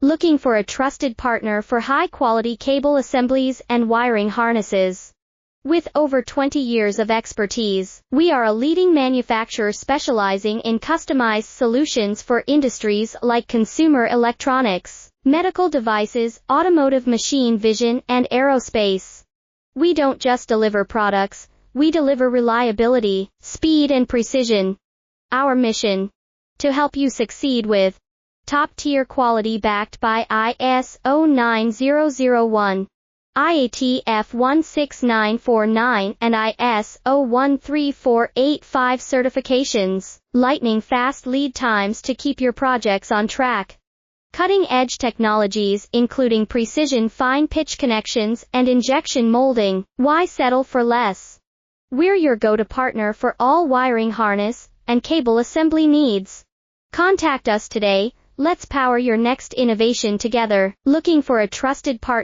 Looking for a trusted partner for high-quality cable assemblies and wiring harnesses. With over 20 years of expertise, we are a leading manufacturer specializing in customized solutions for industries like consumer electronics, medical devices, automotive machine vision, and aerospace. We don't just deliver products, we deliver reliability, speed, and precision. Our mission: to help you succeed with top-tier quality backed by ISO 9001, IATF 16949, and ISO 13485 certifications, lightning-fast lead times to keep your projects on track. Cutting-edge technologies including precision fine-pitch connections and injection molding. Why settle for less? We're your go-to partner for all wiring harness and cable assembly needs. Contact us today. Let's power your next innovation together. Looking for a trusted partner